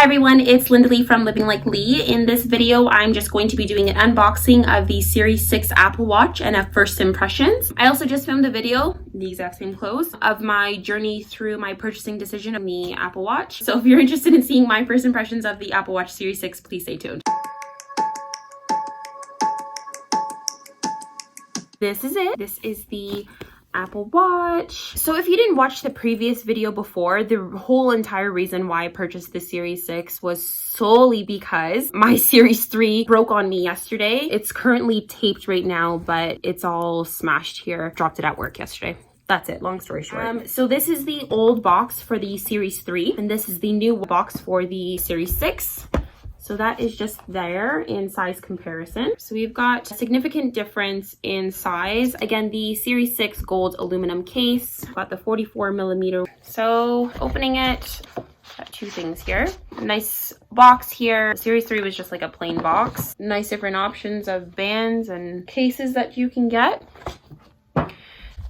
everyone, it's Linda Lee from Living Like Lee. In this video, I'm just going to be doing an unboxing of the Series 6 Apple Watch and a first impressions. I also just filmed a video, the exact same clothes, of my journey through my purchasing decision of the Apple Watch. So if you're interested in seeing my first impressions of the Apple Watch Series 6, please stay tuned. This is it. This is the Apple Watch. So if you didn't watch the previous video before, the whole entire reason why I purchased the Series 6 was solely because my Series 3 broke on me yesterday. It's currently taped right now, but it's all smashed here. Dropped it at work yesterday. That's it, long story short. So this is the old box for the Series 3, and this is the new box for the Series 6. So that is just there in size comparison. So we've got a significant difference in size. Again, the Series 6 gold aluminum case, got the 44mm. So opening it, got two things here. Nice box here. Series 3 was just like a plain box. Nice different options of bands and cases that you can get.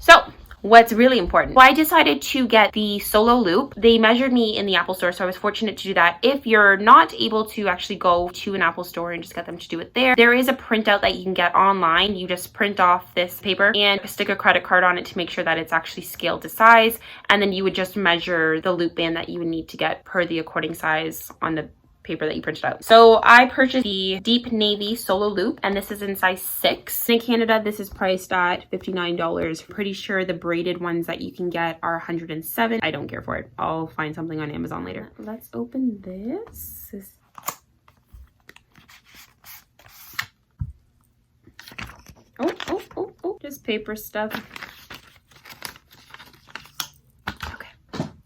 So what's really important, well, I decided to get the solo loop. They measured me in the Apple store, so I was fortunate to do that. If you're not able to actually go to an Apple store and just get them to do it there is a printout that you can get online. You just print off this paper and stick a credit card on it to make sure that it's actually scaled to size, and then you would just measure the loop band that you would need to get per the according size on the paper that you printed out. So I purchased the deep navy solo loop, and this is in size 6. In Canada, this is priced at $59. Pretty sure the braided ones that you can get are $107. I don't care for it. I'll find something on Amazon later. Let's open this. Oh, just paper stuff.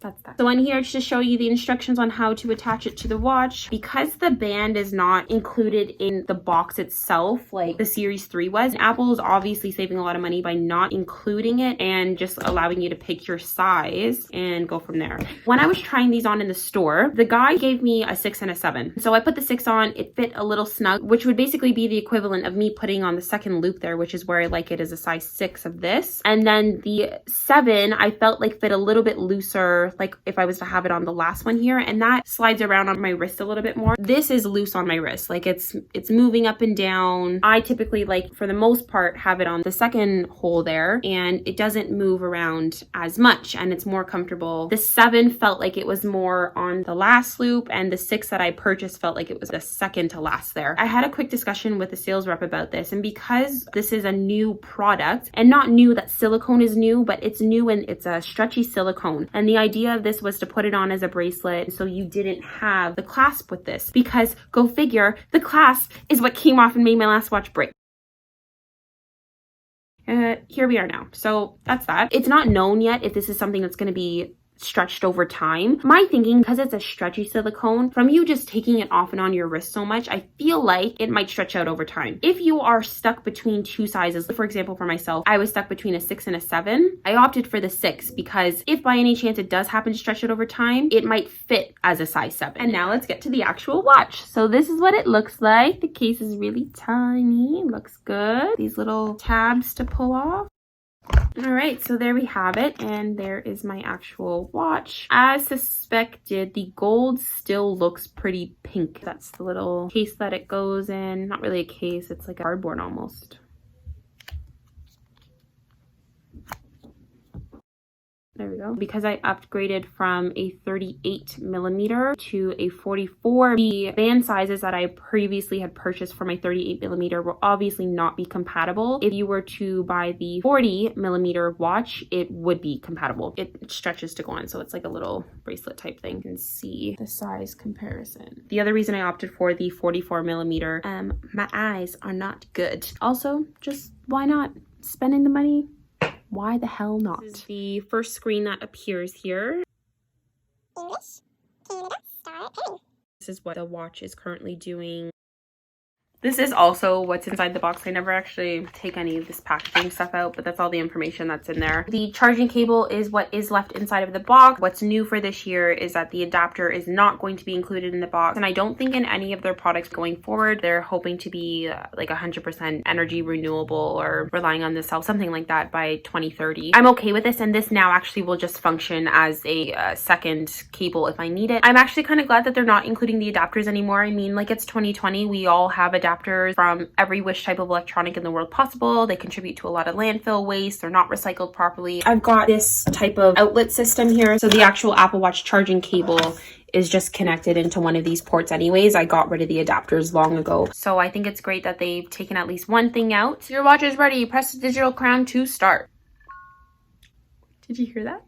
That's that. So on here, it's to show you the instructions on how to attach it to the watch. Because the band is not included in the box itself, like the Series 3 was, Apple is obviously saving a lot of money by not including it and just allowing you to pick your size and go from there. When I was trying these on in the store, the guy gave me a 6 and a 7. So I put the 6 on, it fit a little snug, which would basically be the equivalent of me putting on the second loop there, which is where I like it, as a size 6 of this. And then the 7, I felt like fit a little bit looser, like if I was to have it on the last one here, and that slides around on my wrist a little bit more. This is loose on my wrist, like it's moving up and down. I typically, like, for the most part, have it on the second hole there, and it doesn't move around as much, and it's more comfortable. The 7 felt like it was more on the last loop, and the 6 that I purchased felt like it was the second to last there. I had a quick discussion with the sales rep about this, and because this is a new product, and not new that silicone is new, but it's new and it's a stretchy silicone, and the idea of this was to put it on as a bracelet so you didn't have the clasp with this, because go figure, the clasp is what came off and made my last watch break. Here we are now. So that's that. It's not known yet if this is something that's going to be stretched over time. My thinking, because it's a stretchy silicone, from you just taking it off and on your wrist so much, I feel like it might stretch out over time. If you are stuck between two sizes, for example, for myself, I was stuck between a 6 and a 7. I opted for the 6 because if by any chance it does happen to stretch it over time, it might fit as a size 7. And now let's get to the actual watch. So this is what it looks like. The case is really tiny. Looks good. These little tabs to pull off. All right, so there we have it, and there is my actual watch. As suspected, the gold still looks pretty pink. That's the little case that it goes in. Not really a case, it's like a cardboard almost. There we go. Because I upgraded from a 38mm to a 44, the band sizes that I previously had purchased for my 38mm will obviously not be compatible. If you were to buy the 40mm watch, it would be compatible. It stretches to go on, so it's like a little bracelet type thing. You can see the size comparison. The other reason I opted for the 44mm, my eyes are not good. Also, just why not? Spending the money? Why the hell not? This is the first screen that appears here. English, Canada, start heading. This is what the watch is currently doing. This is also what's inside the box. I never actually take any of this packaging stuff out, but that's all the information that's in there. The charging cable is what is left inside of the box. What's new for this year is that the adapter is not going to be included in the box. And I don't think in any of their products going forward, they're hoping to be like 100% energy renewable or relying on the cell, something like that by 2030. I'm okay with this, and this now actually will just function as a second cable if I need it. I'm actually kind of glad that they're not including the adapters anymore. I mean, like, it's 2020. We all have adapters from every which type of electronic in the world possible. They contribute to a lot of landfill waste. They're not recycled properly. I've got this type of outlet system here. So the actual Apple Watch charging cable is just connected into one of these ports anyways. I got rid of the adapters long ago. So I think it's great that they've taken at least one thing out. Your watch is ready. Press the digital crown to start. Did you hear that?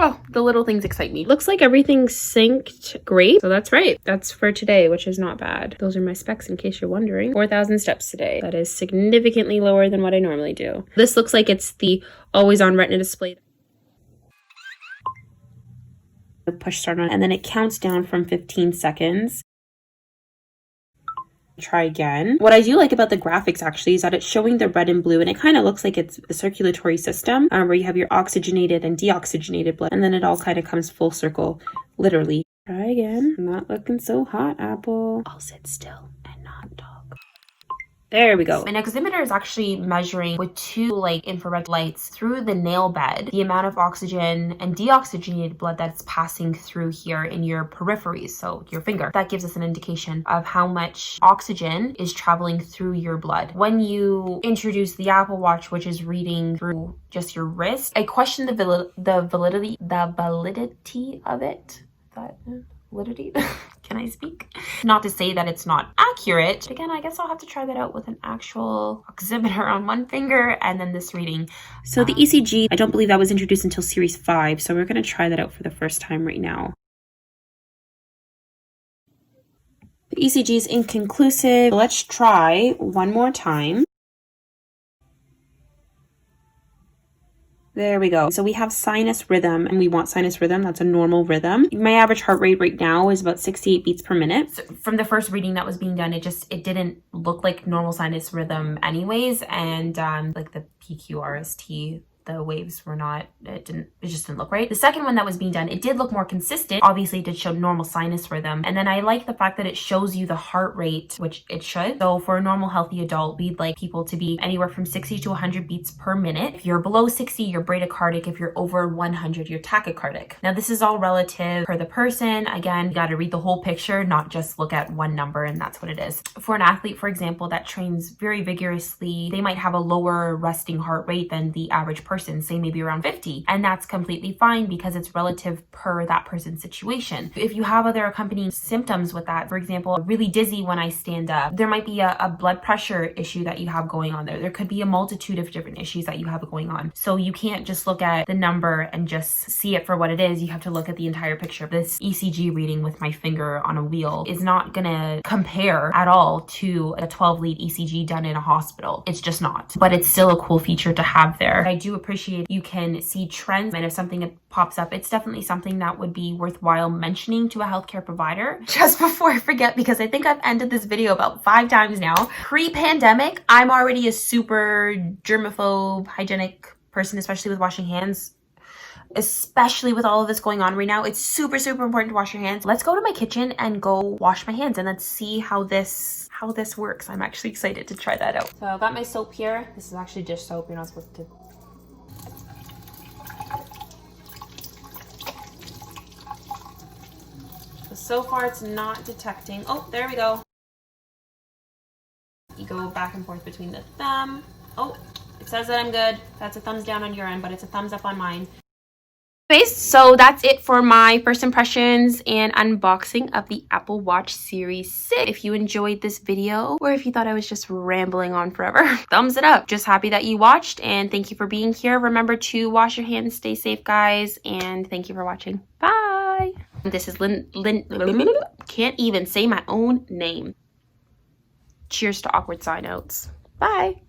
Oh, the little things excite me. Looks like everything's synced great. So that's right. That's for today, which is not bad. Those are my specs in case you're wondering. 4,000 steps today. That is significantly lower than what I normally do. This looks like it's the always on retina display. Push start on, and then it counts down from 15 seconds. Try again. What I do like about the graphics actually is that it's showing the red and blue, and it kind of looks like it's the circulatory system where you have your oxygenated and deoxygenated blood, and then it all kind of comes full circle, literally. Try again. Not looking so hot, Apple. I'll sit still and not talk. There we go. An oximeter is actually measuring with two infrared lights through the nail bed the amount of oxygen and deoxygenated blood that's passing through here in your peripheries, so your finger. That gives us an indication of how much oxygen is traveling through your blood. When you introduce the Apple Watch, which is reading through just your wrist, I question the validity of it. Validity? Can I speak? Not to say that it's not accurate. Again, I guess I'll have to try that out with an actual oximeter on one finger and then this reading. So the ECG, I don't believe that was introduced until Series 5, so we're going to try that out for the first time right now. The ECG is inconclusive. Let's try one more time. There we go. So we have sinus rhythm, and we want sinus rhythm. That's a normal rhythm. My average heart rate right now is about 68 beats per minute. So from the first reading that was being done, it didn't look like normal sinus rhythm anyways. And like the PQRST, the waves were not, it just didn't look right. The second one that was being done, it did look more consistent. Obviously it did show normal sinus rhythm. And then I like the fact that it shows you the heart rate, which it should. So for a normal healthy adult, we'd like people to be anywhere from 60 to 100 beats per minute. If you're below 60, you're bradycardic. If you're over 100, you're tachycardic. Now this is all relative per the person. Again, you got to read the whole picture, not just look at one number, and that's what it is. For an athlete, for example, that trains very vigorously, they might have a lower resting heart rate than the average person, say maybe around 50, and that's completely fine because it's relative per that person's situation. If you have other accompanying symptoms with that, for example, really dizzy when I stand up, there might be a blood pressure issue that you have going on there. There could be a multitude of different issues that you have going on. So you can't just look at the number and just see it for what it is. You have to look at the entire picture. This ECG reading with my finger on a wheel is not gonna compare at all to a 12-lead ECG done in a hospital. It's just not. But it's still a cool feature to have there. I do appreciate you can see trends, and if something pops up, it's definitely something that would be worthwhile mentioning to a healthcare provider. Just before I forget, because I think I've ended this video about 5 times now. Pre-pandemic, I'm already a super germaphobe, hygienic person, especially with washing hands. Especially with all of this going on right now, it's super important to wash your hands. Let's go to my kitchen and go wash my hands, and let's see how this works. I'm actually excited to try that out. So I've got my soap here. This is actually dish soap. You're not supposed to. So far it's not detecting. Oh, there we go. You go back and forth between the thumb. Oh, it says that I'm good. That's a thumbs down on your end, but it's a thumbs up on mine. Anyways, so that's it for my first impressions and unboxing of the Apple Watch Series 6. If you enjoyed this video, or if you thought I was just rambling on forever, thumbs it up. Just happy that you watched, and thank you for being here. Remember to wash your hands, stay safe, guys, and thank you for watching. Bye! This is can't even say my own name. Cheers to awkward side notes. Bye!